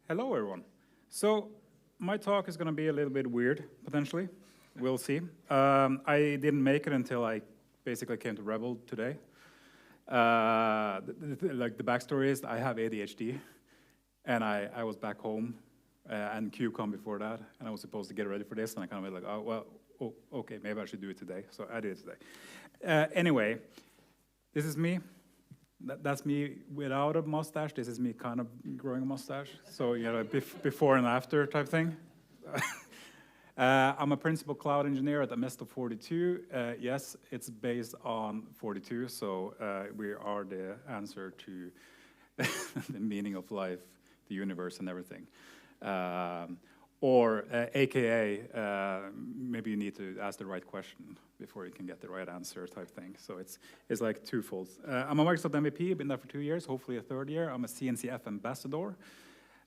Hello, everyone. So my talk is going to be a little bit weird, potentially. We'll see. I didn't make it until I basically came to Rebel today. Like the backstory is, I have ADHD, and I was back home and QCon before that, and I was supposed to get ready for this, and I kind of went like, oh well, okay, maybe I should do it today. So I did it today. Anyway, this is me. That's me without a mustache. This is me kind of growing a mustache. So, you know, before and after type thing. I'm a principal cloud engineer at the Fortytwo. Yes, it's based on Fortytwo, so we are the answer to the meaning of life, the universe, and everything. Or AKA, maybe you need to ask the right question before you can get the right answer type thing. So it's like twofold. I'm a Microsoft MVP, been there for 2 years, hopefully a third year. I'm a CNCF ambassador.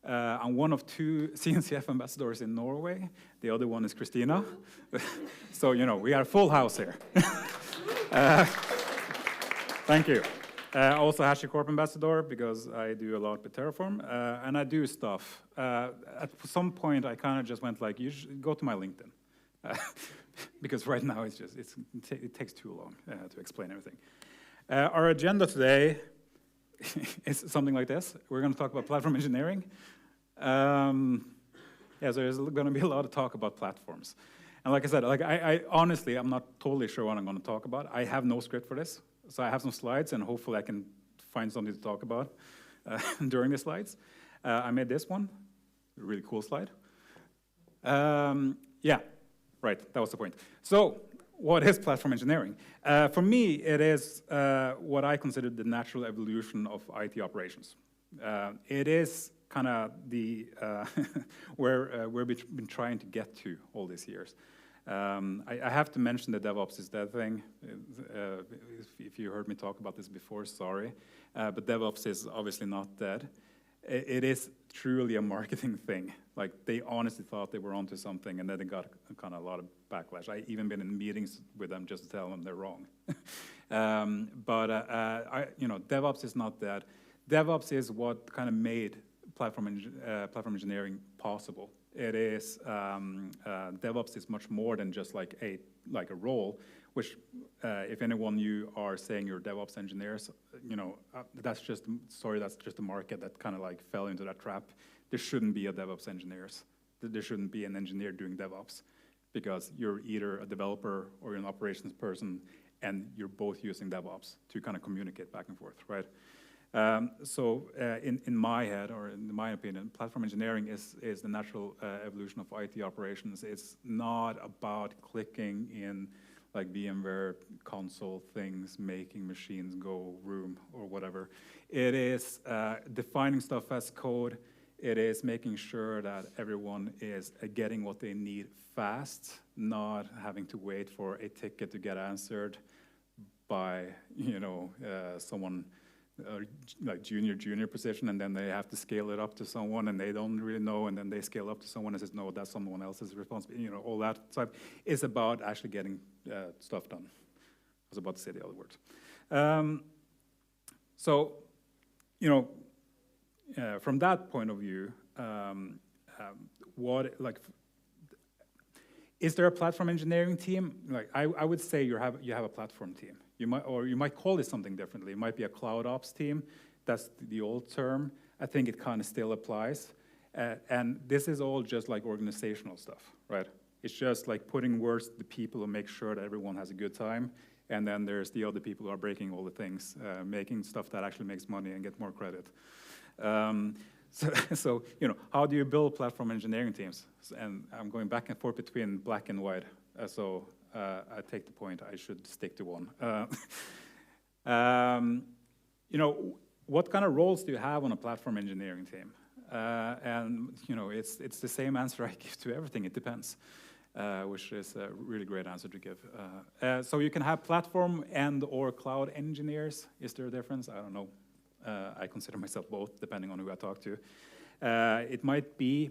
I'm one of 2 CNCF ambassadors in Norway. The other one is Christina. So, you know, we are full house here. Thank you. Also HashiCorp ambassador, because I do a lot with Terraform, and I do stuff. At some point, I kind of just went like, you should go to my LinkedIn. Because right now, it takes too long to explain everything. Our agenda today is something like this. We're going to talk about platform engineering. Yeah, so there's going to be a lot of talk about platforms. And like I said, like I honestly, I'm not totally sure what I'm going to talk about. I have no script for this. So I have some slides, and hopefully I can find something to talk about during the slides. I made this one, a really cool slide. Yeah, right, that was the point. So what is platform engineering? For me, it is what I consider the natural evolution of IT operations. It is kind of the where we've been trying to get to all these years. I have to mention the DevOps is dead thing. If you heard me talk about this before, sorry. But DevOps is obviously not dead. It is truly a marketing thing. Like, they honestly thought they were onto something, and then they got kind of a lot of backlash. I even been in meetings with them just to tell them they're wrong. You know, DevOps is not dead. DevOps is what kind of made platform engineering possible. It is DevOps is much more than just like a role, which if anyone you are saying you're DevOps engineers, you know, that's just a market that kind of like fell into that trap. There shouldn't be a DevOps engineers. There shouldn't be an engineer doing DevOps, because you're either a developer or you're an operations person, and you're both using DevOps to kind of communicate back and forth, right? In my head, or in my opinion, platform engineering is the natural evolution of IT operations. It's not about clicking in like VMware console things, making machines go room or whatever. It is defining stuff as code. It is making sure that everyone is getting what they need fast, not having to wait for a ticket to get answered by, you know, someone like junior position, and then they have to scale it up to someone, and they don't really know, and then they scale up to someone and says, no, that's someone else's responsibility. You know, all that stuff is about actually getting stuff done. I was about to say the other words. So, you know, from that point of view, is there a platform engineering team? Like, I would say you have a platform team. You might call it something differently. It might be a cloud ops team. That's the old term. I think it kind of still applies. And this is all just like organizational stuff, right? It's just like putting words to the people who make sure that everyone has a good time. And then there's the other people who are breaking all the things, making stuff that actually makes money and get more credit. So, you know, how do you build platform engineering teams? And I'm going back and forth between black and white. I take the point, I should stick to one. You know, what kind of roles do you have on a platform engineering team? And, you know, it's the same answer I give to everything, it depends, which is a really great answer to give. So you can have platform and or cloud engineers. Is there a difference? I don't know. I consider myself both, depending on who I talk to. It might be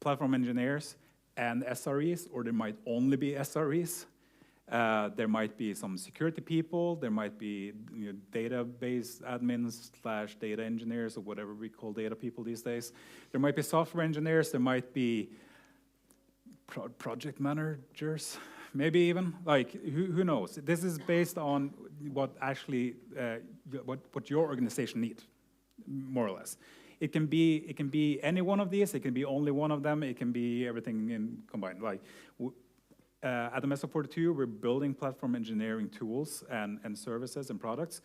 platform engineers and SREs, or there might only be SREs. There might be some security people. There might be database admins / data engineers, or whatever we call data people these days. There might be software engineers. There might be project managers, maybe even. Like, who knows? This is based on what actually what your organization needs, more or less. It can be any one of these. It can be only one of them. It can be everything in combined. Like. At the Fortytwo, we're building platform engineering tools and services and products.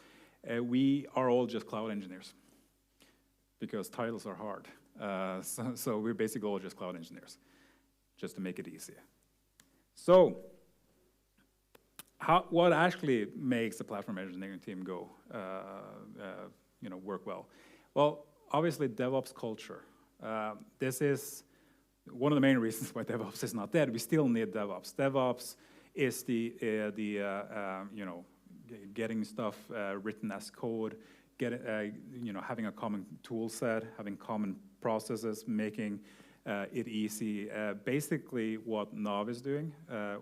We are all just cloud engineers because titles are hard. So we're basically all just cloud engineers, just to make it easier. So what actually makes the platform engineering team go, work well? Well, obviously DevOps culture. This is one of the main reasons why DevOps is not dead. We still need DevOps. DevOps is getting stuff written as code, having a common tool set, having common processes, making it easy. Basically, what Nav is doing,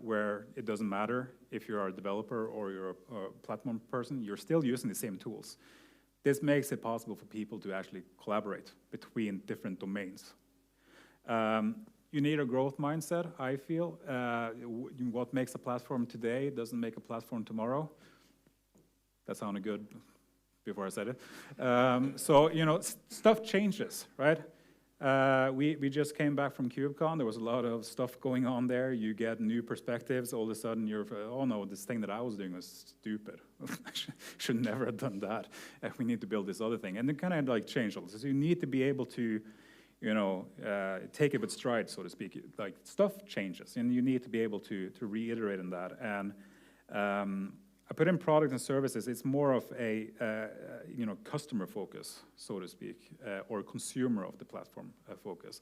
where it doesn't matter if you're a developer or you're a platform person, you're still using the same tools. This makes it possible for people to actually collaborate between different domains. You need a growth mindset, I feel. What makes a platform today doesn't make a platform tomorrow. That sounded good before I said it. Stuff changes, right? We just came back from KubeCon. There was a lot of stuff going on there. You get new perspectives. All of a sudden, you're, oh no, this thing that I was doing was stupid. Should never have done that. We need to build this other thing. And it kind of like changed all this. So you need to be able to take it with stride, so to speak. Like, stuff changes, and you need to be able to reiterate on that. And I put in product and services. It's more of a customer focus, so to speak, or consumer of the platform focus.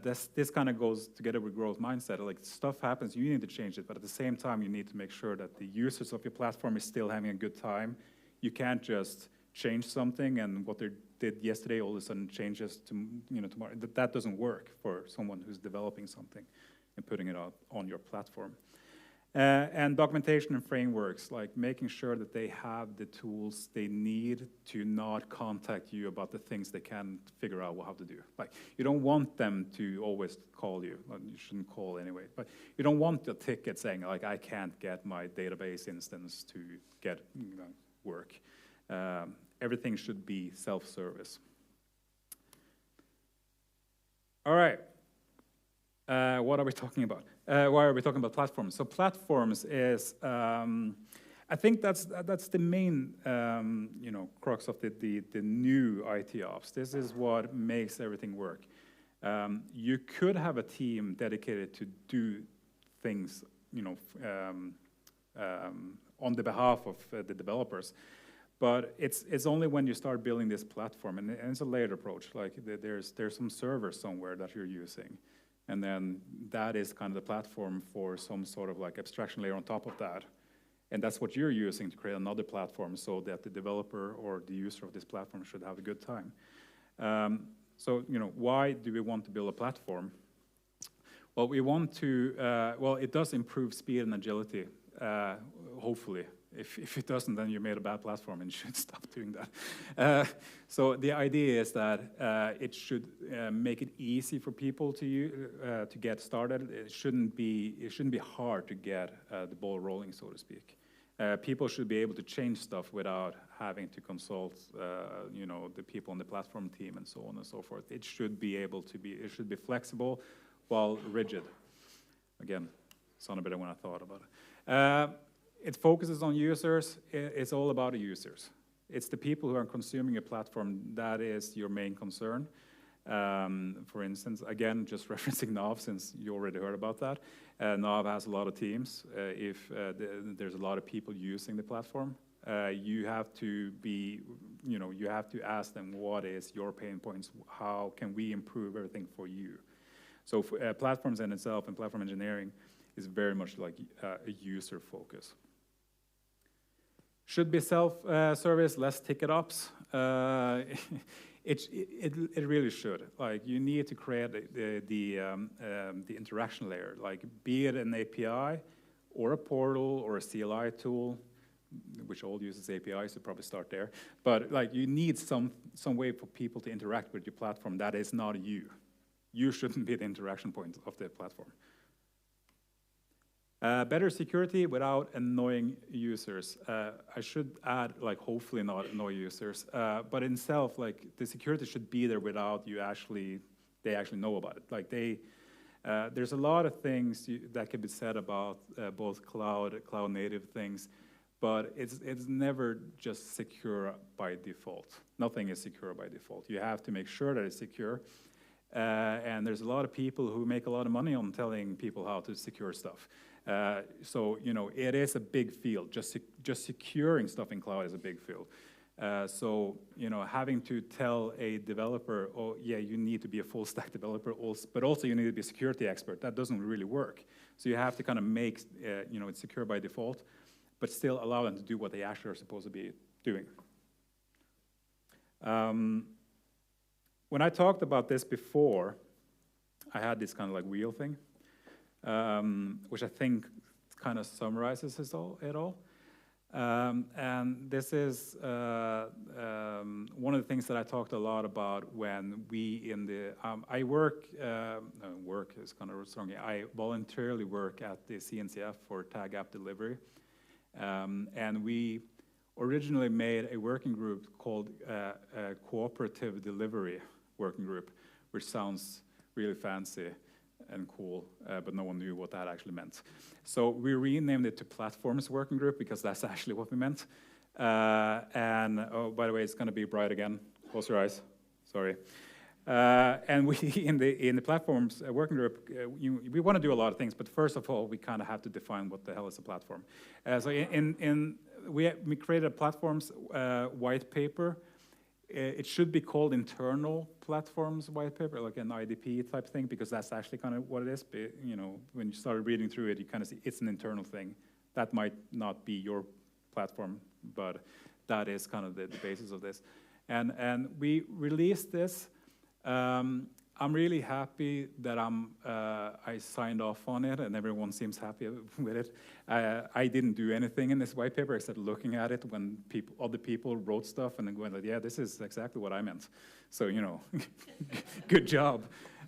This kind of goes together with growth mindset. Like, stuff happens, you need to change it, but at the same time, you need to make sure that the users of your platform is still having a good time. You can't just change something, and what they did yesterday all of a sudden changes to tomorrow. That doesn't work for someone who's developing something and putting it out on your platform. And documentation and frameworks, like making sure that they have the tools they need to not contact you about the things they can't figure out how to do. Like, you don't want them to always call you. Well, you shouldn't call anyway, but you don't want a ticket saying, like, I can't get my database instance to get work. Everything should be self-service. All right. What are we talking about? Why are we talking about platforms? So platforms is, I think that's the main, crux of the new IT ops. This is what makes everything work. You could have a team dedicated to do things, on the behalf of the developers. But it's only when you start building this platform, and it's a layered approach. Like, there's some server somewhere that you're using, and then that is kind of the platform for some sort of like abstraction layer on top of that, and that's what you're using to create another platform, so that the developer or the user of this platform should have a good time. So why do we want to build a platform? Well, we want to. Well, it does improve speed and agility, hopefully. If it doesn't, then you made a bad platform and you should stop doing that. So the idea is that it should make it easy for people to get started. It shouldn't be hard to get the ball rolling, so to speak. People should be able to change stuff without having to consult, the people on the platform team and so on and so forth. It should be able to be. It should be flexible, while rigid. Again, sounded better when I thought about it. It focuses on users. It's all about the users. It's the people who are consuming a platform that is your main concern. For instance, again, just referencing Nav, since you already heard about that. Nav has a lot of teams. If there's a lot of people using the platform, you have to be, you have to ask them, what is your pain points? How can we improve everything for you? So platforms in itself and platform engineering is very much like a user focus. Should be self-service, less ticket ops. It really should. Like, you need to create the interaction layer, like be it an API or a portal, or a CLI tool, which all uses APIs, so probably start there. But like, you need some way for people to interact with your platform that is not you. You shouldn't be the interaction point of the platform. Better security without annoying users. I should add, like, hopefully not annoy users, but in itself, like, the security should be there without they actually know about it. Like, there's a lot of things that can be said about both cloud native things, but it's never just secure by default. Nothing is secure by default. You have to make sure that it's secure, and there's a lot of people who make a lot of money on telling people how to secure stuff. So, you know, it is a big field. Just securing stuff in cloud is a big field. So, you know, having to tell a developer, oh, yeah, you need to be a full stack developer, but also you need to be a security expert, that doesn't really work. So you have to kind of make, you know, it secure by default, but still allow them to do what they actually are supposed to be doing. When I talked about this before, I had this kind of like wheel thing, which I think kind of summarizes it all. And this is one of the things that I talked a lot about when we I work is kind of strong. I voluntarily work at the CNCF for Tag App Delivery. And we originally made a working group called Cooperative Delivery Working Group, which sounds really fancy and cool, but no one knew what that actually meant. So we renamed it to Platforms Working Group because that's actually what we meant. And oh, by the way, it's going to be bright again. Close your eyes. Sorry. And we in the Platforms Working Group, we want to do a lot of things, but first of all, we kind of have to define what the hell is a platform. So we created a platforms white paper. It should be called internal platforms white paper, like an IDP type thing, because that's actually kind of what it is. But, you know, when you started reading through it, you kind of see it's an internal thing. That might not be your platform, but that is kind of the basis of this. And we released this. I'm really happy that I signed off on it, and everyone seems happy with it. I didn't do anything in this white paper except looking at it when other people wrote stuff and then going like, yeah, this is exactly what I meant. So, you know, good job.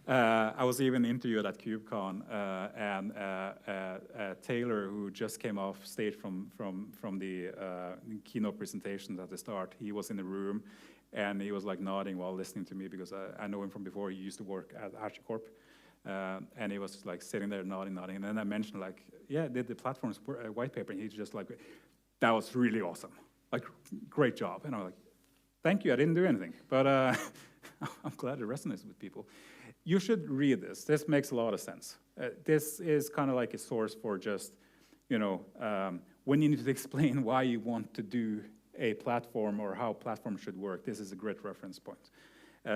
I was even interviewed at KubeCon, and Taylor, who just came off stage from the keynote presentations at the start, he was in the room. And he was like nodding while listening to me because I know him from before. He used to work at HashiCorp. And he was like sitting there nodding. And then I mentioned like, yeah, did the platforms white paper. And he's just like, that was really awesome. Like, great job. And I'm like, thank you, I didn't do anything. But I'm glad it resonates with people. You should read this. This makes a lot of sense. This is kind of like a source for just, you know, when you need to explain why you want to do a platform or how platforms should work, this is a great reference point.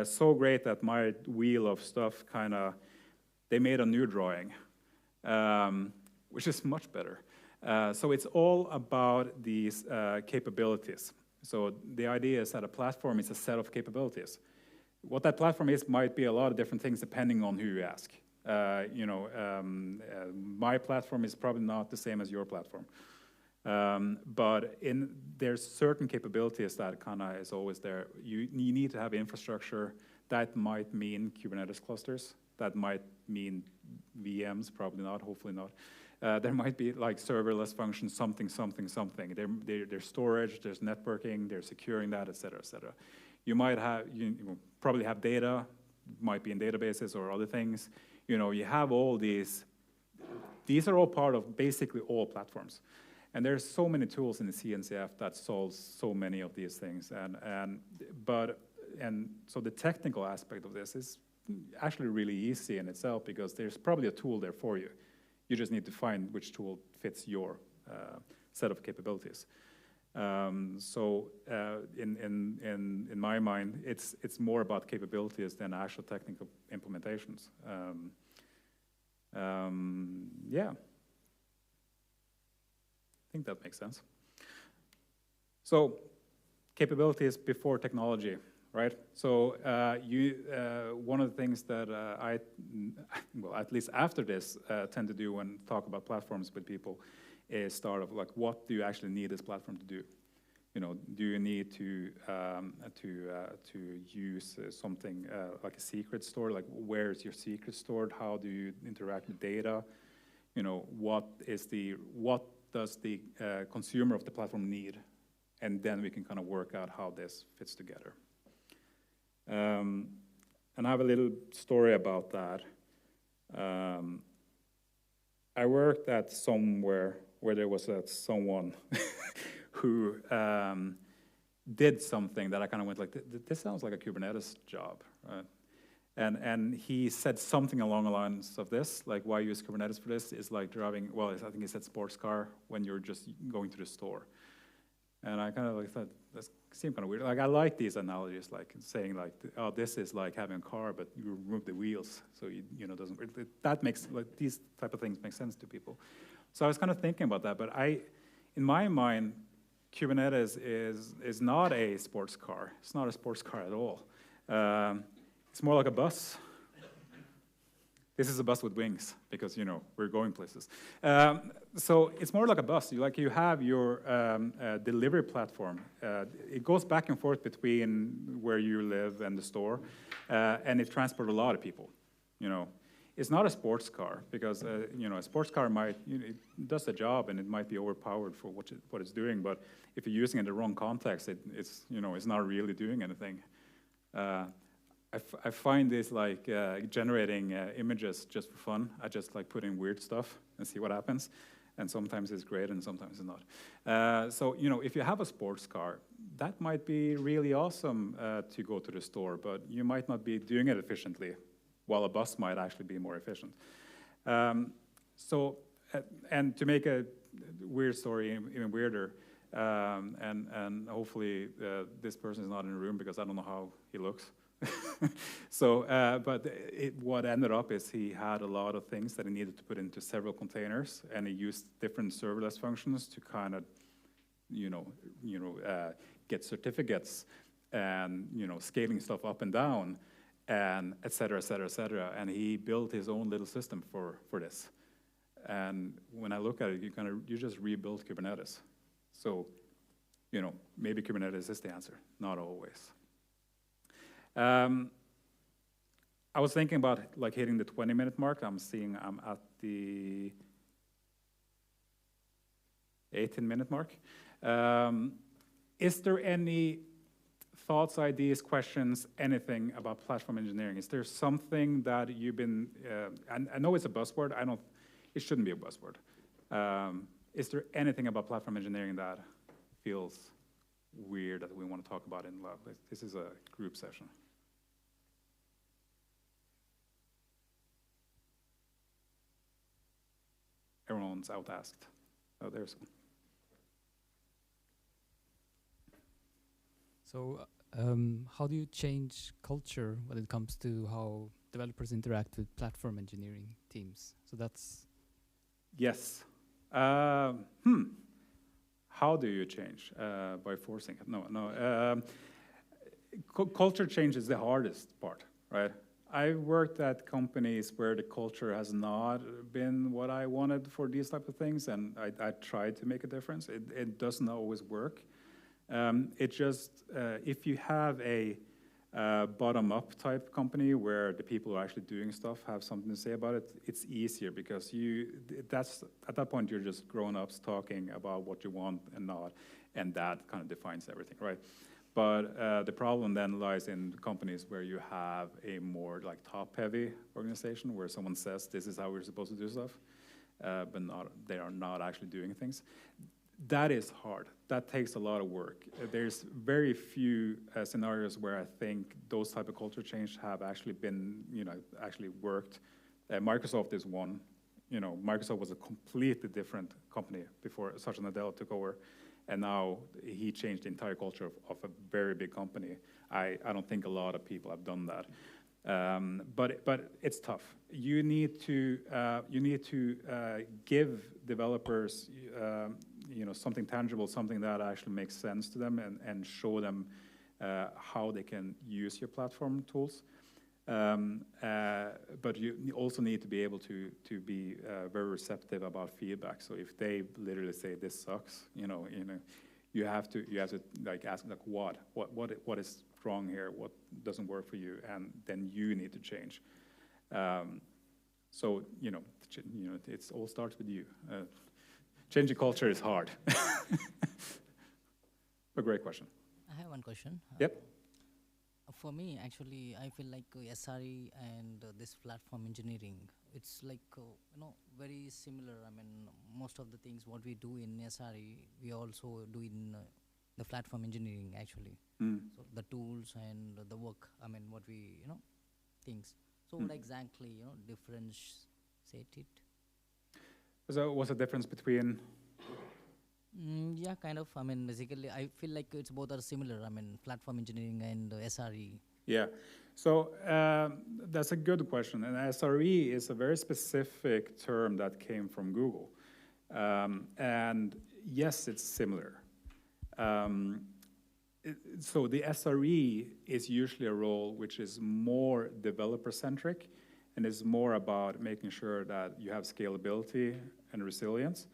So great that my wheel of stuff kind of, they made a new drawing, which is much better. So it's all about these capabilities. So the idea is that a platform is a set of capabilities. What that platform is might be a lot of different things depending on who you ask. You know, my platform is probably not the same as your platform. But there's certain capabilities that kind of is always there. You need to have infrastructure. That might mean Kubernetes clusters. That might mean VMs, probably not, hopefully not. There might be like serverless functions, something. There's storage, there's networking, there's securing that, et cetera, et cetera. You might have, you probably have data, might be in databases or other things. You know, you have all these. These are all part of basically all platforms. And there's so many tools in the CNCF that solves so many of these things. And so the technical aspect of this is actually really easy in itself because there's probably a tool there for you. You just need to find which tool fits your set of capabilities. So in my mind, it's more about capabilities than actual technical implementations. Yeah. I think that makes sense. So, capabilities before technology. right? So one of the things that well, at least after this, tend to do when talk about platforms with people is start of like, what do you actually need this platform to do? Do you need to use something like a secret store? Like, where is your secret stored? How do you interact with data? What does the consumer of the platform need? And then we can kind of work out how this fits together. And I have a little story about that. I worked at somewhere where there was someone who did something that I kind of went like, this sounds like a Kubernetes job, right? And he said something along the lines of this, like, why use Kubernetes for this is like driving, well, I think he said sports car when you're just going to the store. And I kind of like thought, that seemed kind of weird. Like, I like these analogies, like saying like, oh, this is like having a car, but you remove the wheels, so doesn't, that makes, like, these type of things make sense to people. So I was kind of thinking about that, but in my mind, Kubernetes is not a sports car. It's not a sports car at all. It's more like a bus. This is a bus with wings because we're going places. So it's more like a bus. You have your delivery platform. It goes back and forth between where you live and the store, and it transports a lot of people. It's not a sports car because a sports car it does the job and it might be overpowered for what it's doing. But if you're using it in the wrong context, it's not really doing anything. I find this like generating images just for fun. I just like put in weird stuff and see what happens. And sometimes it's great and sometimes it's not. So, if you have a sports car, that might be really awesome to go to the store, but you might not be doing it efficiently, while a bus might actually be more efficient. And to make a weird story even weirder, and hopefully this person is not in the room because I don't know how he looks. So, but what ended up is he had a lot of things that he needed to put into several containers, and he used different serverless functions to kind of, get certificates and scaling stuff up and down, and et cetera, et cetera, et cetera. And he built his own little system for this. And when I look at it, you just rebuild Kubernetes. So, maybe Kubernetes is the answer, not always. I was thinking about like hitting the 20-minute mark. I'm at the 18-minute mark. Is there any thoughts, ideas, questions, anything about platform engineering? Is there something that you've been, I know it's a buzzword, it shouldn't be a buzzword. Is there anything about platform engineering that feels weird that we want to talk about in lab? This is a group session. Everyone's out-asked. Oh, there's one. So how do you change culture when it comes to how developers interact with platform engineering teams? So that's... Yes. How do you change? By forcing it? No. Culture change is the hardest part, right? I worked at companies where the culture has not been what I wanted for these type of things, and I tried to make a difference. It doesn't always work. It just, if you have a bottom-up type company where the people who are actually doing stuff have something to say about it, it's easier because at that point you're just grown-ups talking about what you want and not, and that kind of defines everything, right? But the problem then lies in companies where you have a more like top-heavy organization where someone says this is how we're supposed to do stuff, but they are not actually doing things. That is hard. That takes a lot of work. There's very few scenarios where I think those type of culture change have actually been, actually worked. Microsoft is one. Microsoft was a completely different company before Satya Nadella took over, and now he changed the entire culture of a very big company. I don't think a lot of people have done that. But it's tough. You need to give developers something tangible, something that actually makes sense to them, and show them how they can use your platform tools. But you also need to be able to be very receptive about feedback. So if they literally say this sucks, you have to like ask like what is wrong here, what doesn't work for you, and then you need to change. So it all starts with you. Changing culture is hard. A great question. I have one question. Yep. For me, actually, I feel like SRE and this platform engineering, it's like, very similar. I mean, most of the things what we do in SRE, we also do in the platform engineering, actually. So the tools and the work, I mean, what we, things. So what exactly, differentiate it? So what's the difference between? Yeah, kind of. I mean, basically, I feel like it's both are similar. I mean, platform engineering and SRE. Yeah, so that's a good question. And SRE is a very specific term that came from Google. And yes, it's similar. So the SRE is usually a role which is more developer-centric and is more about making sure that you have scalability and resilience.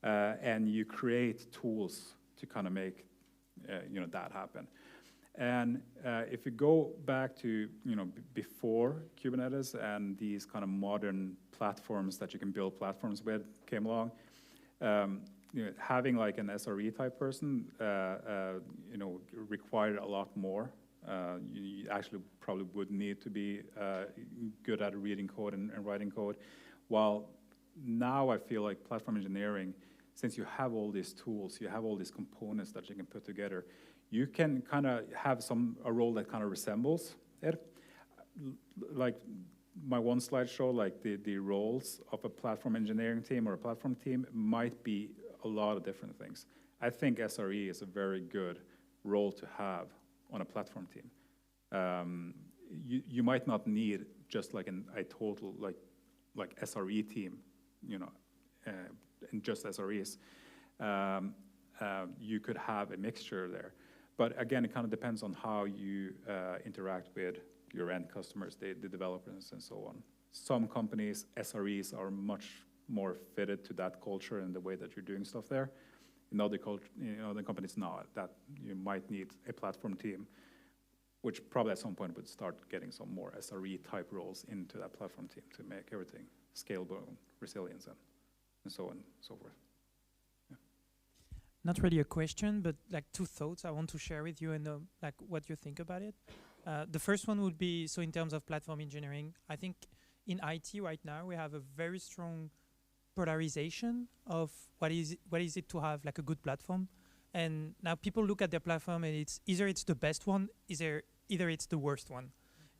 And you create tools to kind of make that happen. And if you go back to before Kubernetes and these kind of modern platforms that you can build platforms with came along, having like an SRE type person required a lot more. You actually probably would need to be good at reading code and writing code. While now I feel like platform engineering, since you have all these tools, you have all these components that you can put together, you can kind of have a role that kind of resembles it. Like my one slide showed, like the roles of a platform engineering team or a platform team might be a lot of different things. I think SRE is a very good role to have on a platform team. You might not need just like a total like SRE team, and just SREs. You could have a mixture there. But again, it kind of depends on how you interact with your end customers, the developers and so on. Some companies, SREs are much more fitted to that culture and the way that you're doing stuff there. In other companies not, that you might need a platform team, which probably at some point would start getting some more SRE type roles into that platform team to make everything scalable, resilient, and so on and so forth. Yeah. Not really a question, but like two thoughts I want to share with you and like what you think about it. The first one would be, so in terms of platform engineering, I think in IT right now we have a very strong polarization of what is it to have like a good platform. And now people look at their platform and it's either it's the best one, either it's the worst one.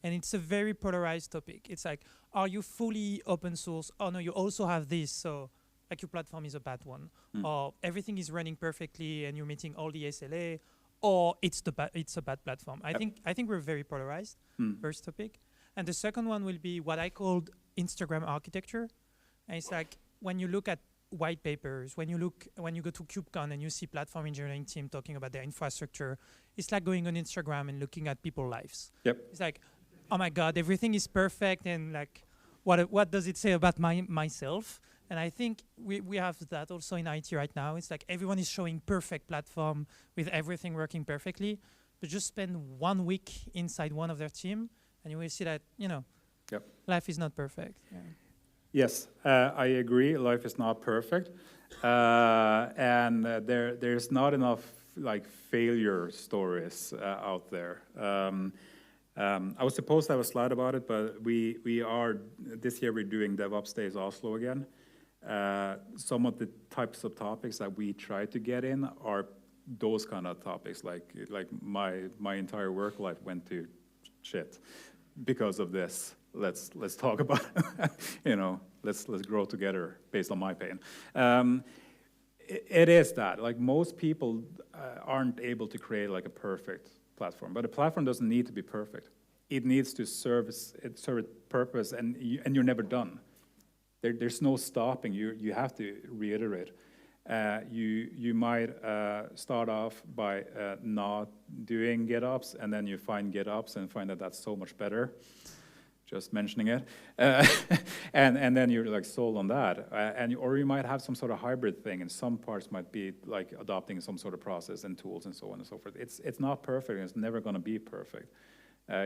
And it's a very polarized topic. It's like, are you fully open source? Oh no, you also have this, so like your platform is a bad one. Or everything is running perfectly and you're meeting all the SLA, or it's a bad platform. I think we're very polarized, first topic. And the second one will be what I called Instagram architecture. And it's like when you look at white papers, when you go to KubeCon and you see platform engineering team talking about their infrastructure, it's like going on Instagram and looking at people's lives. Yep. It's like, oh my God, everything is perfect, and like, what does it say about myself? And I think we have that also in IT right now. It's like everyone is showing perfect platform with everything working perfectly, but just spend 1 week inside one of their team, and you will see that life is not perfect. Yeah. Yes, I agree. Life is not perfect, and there's not enough like failure stories out there. I was supposed to have a slide about it, but we are this year we're doing DevOps Days Oslo again. Some of the types of topics that we try to get in are those kind of topics. Like my entire work life went to shit because of this. Let's talk about it. Let's grow together based on my pain. It is that like most people aren't able to create like a perfect platform, but a platform doesn't need to be perfect. It needs to serve its purpose, and you're never done. There's no stopping. You have to reiterate, you might start off by not doing GitOps, and then you find GitOps and find that that's so much better. Just mentioning it, and then you're like sold on that, or you might have some sort of hybrid thing, and some parts might be like adopting some sort of process and tools and so on and so forth. It's not perfect, and it's never going to be perfect.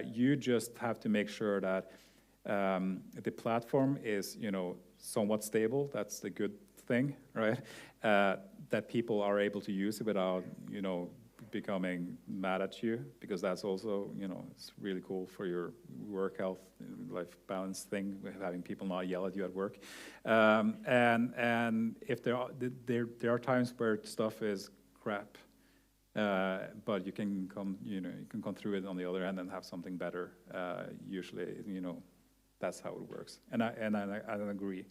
You just have to make sure that the platform is, somewhat stable. That's the good thing, right? That people are able to use it without, becoming mad at you, because that's also, it's really cool for your work health, life balance thing, having people not yell at you at work. And if there are times where stuff is crap, but you can come through it on the other end and have something better. Usually, that's how it works. And I agree.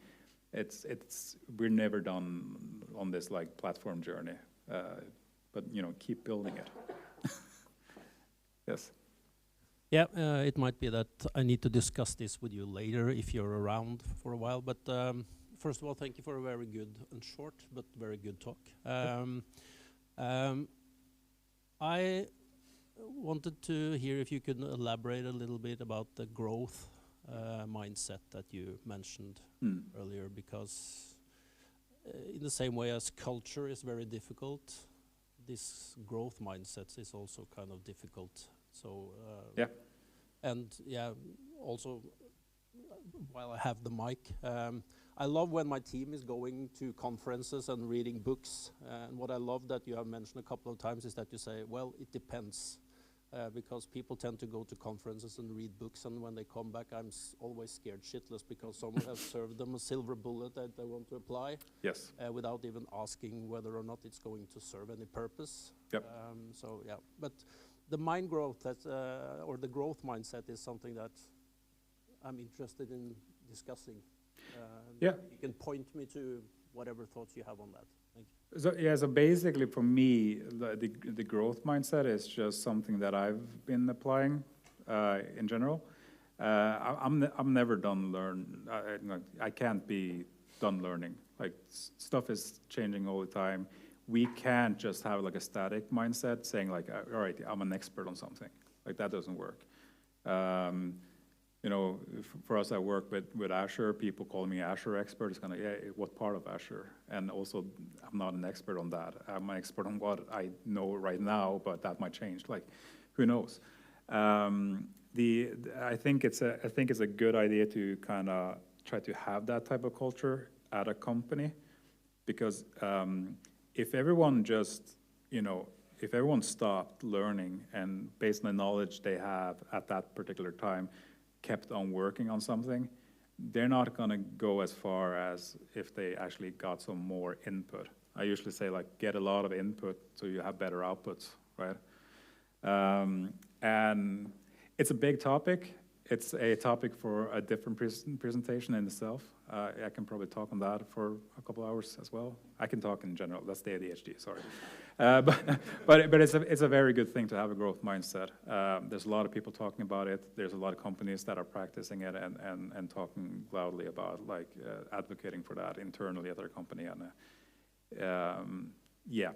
We're never done on this like platform journey. But keep building it. Yes. Yeah, it might be that I need to discuss this with you later if you're around for a while. But first of all, thank you for a very good and short but very good talk. I wanted to hear if you could elaborate a little bit about the growth mindset that you mentioned earlier, because in the same way as culture is very difficult, this growth mindset is also kind of difficult. So yeah, and yeah, also while I have the mic, I love when my team is going to conferences and reading books. And what I love that you have mentioned a couple of times is that you say, well, it depends. Because people tend to go to conferences and read books, and when they come back, I'm always scared shitless because someone has served them a silver bullet that they want to apply. Yes. Without even asking whether or not it's going to serve any purpose. Yep. So yeah, but the mind growth or the growth mindset is something that I'm interested in discussing. Yeah. You can point me to whatever thoughts you have on that. Thank you. So basically for me, the growth mindset is just something that I've been applying in general. I'm never done learning. I can't be done learning. Like stuff is changing all the time. We can't just have like a static mindset saying like, all right, I'm an expert on something. Like that doesn't work. For us, I work with Azure. People call me Azure expert. It's kind of, yeah, what part of Azure? And also, I'm not an expert on that. I'm an expert on what I know right now, but that might change. Like, who knows? I think it's a good idea to kind of try to have that type of culture at a company, because if everyone just, if everyone stopped learning and based on the knowledge they have at that particular time, kept on working on something, they're not going to go as far as if they actually got some more input. I usually say, like, get a lot of input so you have better outputs, right? And it's a big topic. It's a topic for a different presentation in itself. I can probably talk on that for a couple hours as well. I can talk in general. That's the ADHD, sorry. But it's a very good thing to have a growth mindset. There's a lot of people talking about it. There's a lot of companies that are practicing it and talking loudly about, like, advocating for that internally at their company. And yeah.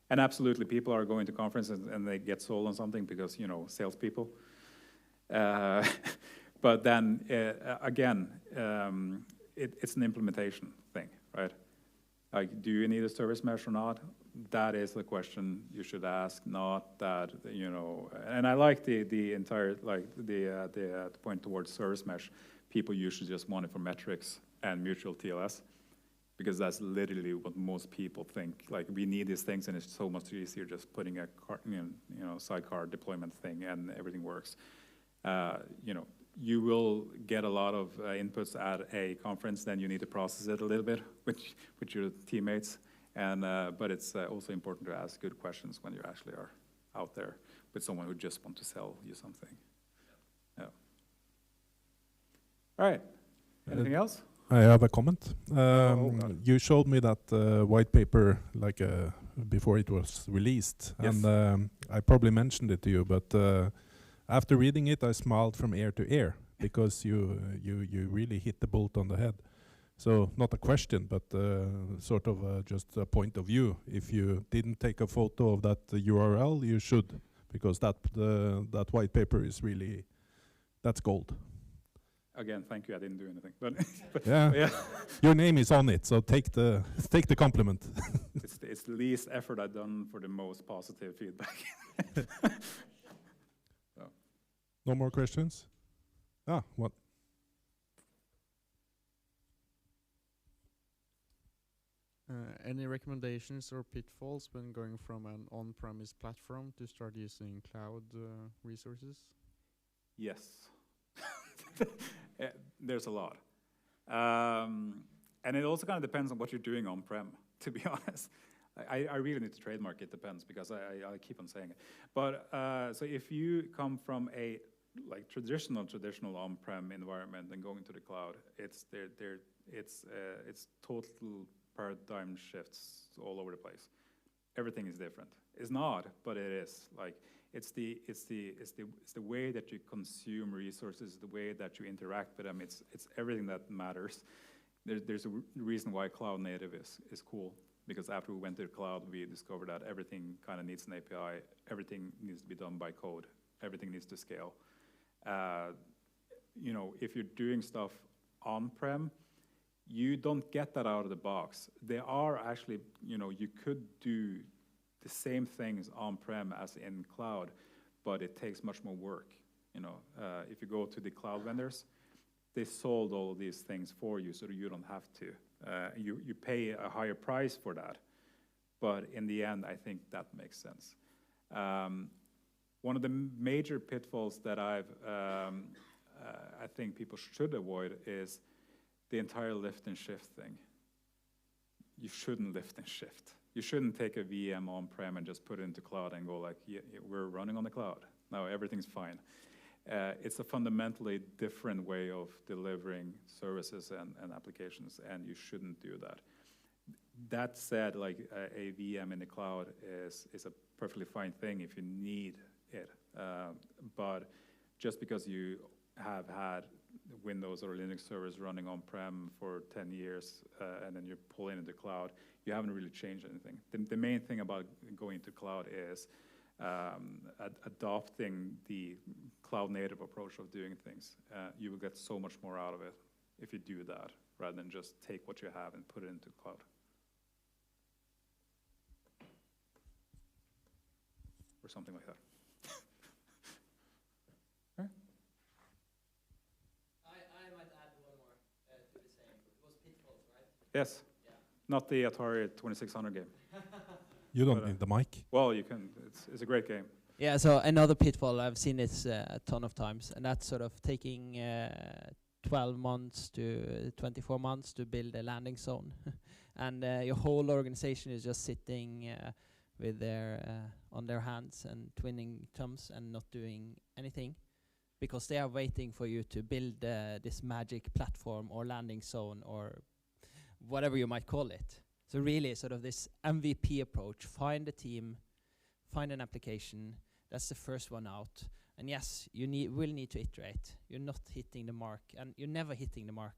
And absolutely, people are going to conferences and they get sold on something because, salespeople. But then, again, it's an implementation thing, right? Like, do you need a service mesh or not? That is the question you should ask, not that, and I like the entire, like, the point towards service mesh. People usually just want it for metrics and mutual TLS, because that's literally what most people think. Like, we need these things, and it's so much easier just putting a sidecar deployment thing, and everything works. You will get a lot of inputs at a conference. Then you need to process it a little bit with your teammates. And but it's also important to ask good questions when you actually are out there with someone who just wants to sell you something. Yeah. All right. Anything else? I have a comment. God. You showed me that white paper like before it was released, Yes. and I probably mentioned it to you, but after reading it, I smiled from ear to ear because you really hit the bolt on the head. So not a question, but sort of just a point of view. If you didn't take a photo of that URL, you should, because that white paper is really, that's gold. Again, thank you. I didn't do anything, but Yeah, your name is on it, so take the compliment. it's the least effort I've done for the most positive feedback. So. No more questions? What? Any recommendations or pitfalls when going from an on-premise platform to start using cloud resources? Yes. There's a lot. And it also kind of depends on what you're doing on-prem, to be honest. I really need to trademark it depends, because I keep on saying it. But so if you come from a like traditional on-prem environment and going to the cloud, it's total paradigm shifts all over the place. Everything is different. It's not, but it is. Like it's the way that you consume resources, the way that you interact with them. It's everything that matters. There's a reason why cloud native is cool, because after we went to the cloud, we discovered that everything kind of needs an API. Everything needs to be done by code. Everything needs to scale. You know, if you're doing stuff on-prem, you don't get that out of the box. There are actually, you know, you could do the same things on-prem as in cloud, but it takes much more work. You know, if you go to the cloud vendors, they sold all of these things for you, so that you don't have to. You pay a higher price for that, but in the end, I think that makes sense. One of the major pitfalls that I think people should avoid is the entire lift and shift thing. You shouldn't lift and shift. You shouldn't take a VM on-prem and just put it into cloud and go like, yeah, we're running on the cloud. No, everything's fine. It's a fundamentally different way of delivering services and applications, and you shouldn't do that. That said, like a VM in the cloud is a perfectly fine thing if you need it. But just because you have had Windows or Linux servers running on-prem for 10 years and then you pull into the cloud, you haven't really changed anything. The main thing about going to cloud is adopting the cloud-native approach of doing things. You will get so much more out of it if you do that, rather than just take what you have and put it into cloud. Or something like that. I might add one more to the same. It was pitfalls, right? Yes. Yeah. Not the Atari 2600 game. You don't need the mic. Well, you can. It's a great game. Yeah, so another pitfall, I've seen this a ton of times, and that's sort of taking 12 months to 24 months to build a landing zone. And your whole organization is just sitting with on their hands and twinning thumbs and not doing anything, because they are waiting for you to build this magic platform or landing zone or whatever you might call it. So really sort of this MVP approach, find a team, find an application, that's the first one out. And yes, you will need to iterate. You're not hitting the mark, and you're never hitting the mark.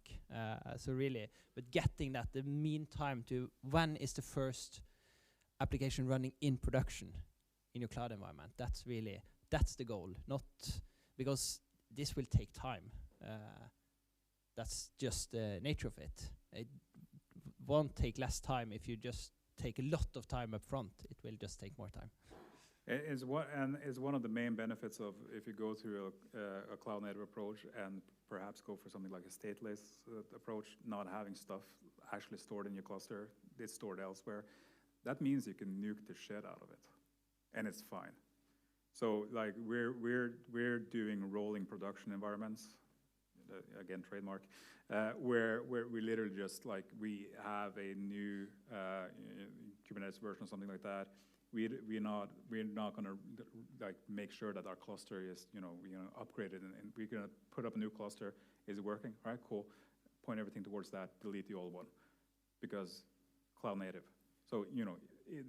So really, but getting that, the meantime to when is the first application running in production in your cloud environment, that's the goal. Not because this will take time. That's just the nature of it. It won't take less time if you just take a lot of time up front. It will just take more time. It's one of the main benefits of if you go through a cloud-native approach and perhaps go for something like a stateless approach, not having stuff actually stored in your cluster, it's stored elsewhere. That means you can nuke the shit out of it, and it's fine. So like we're doing rolling production environments, again trademark, where we literally just like we have a new Kubernetes version or something like that. We're not going to like make sure that our cluster is we're going to upgrade it and we're going to put up a new cluster. Is it working? All right, cool. Point everything towards that. Delete the old one, because cloud native. So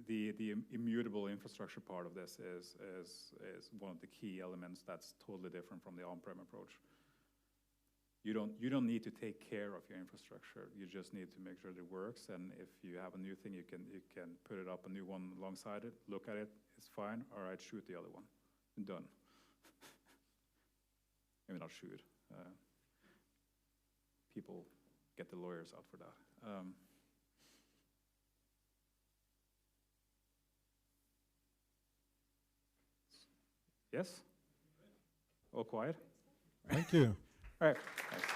the immutable infrastructure part of this is one of the key elements that's totally different from the on-prem approach. you don't need to take care of your infrastructure. You just need to make sure that it works. And if you have a new thing, you can put it up, a new one alongside it, look at it, it's fine. All right, shoot the other one, and done. Maybe not shoot. People get the lawyers out for that. Yes? All quiet? Thank you. All right. Thanks.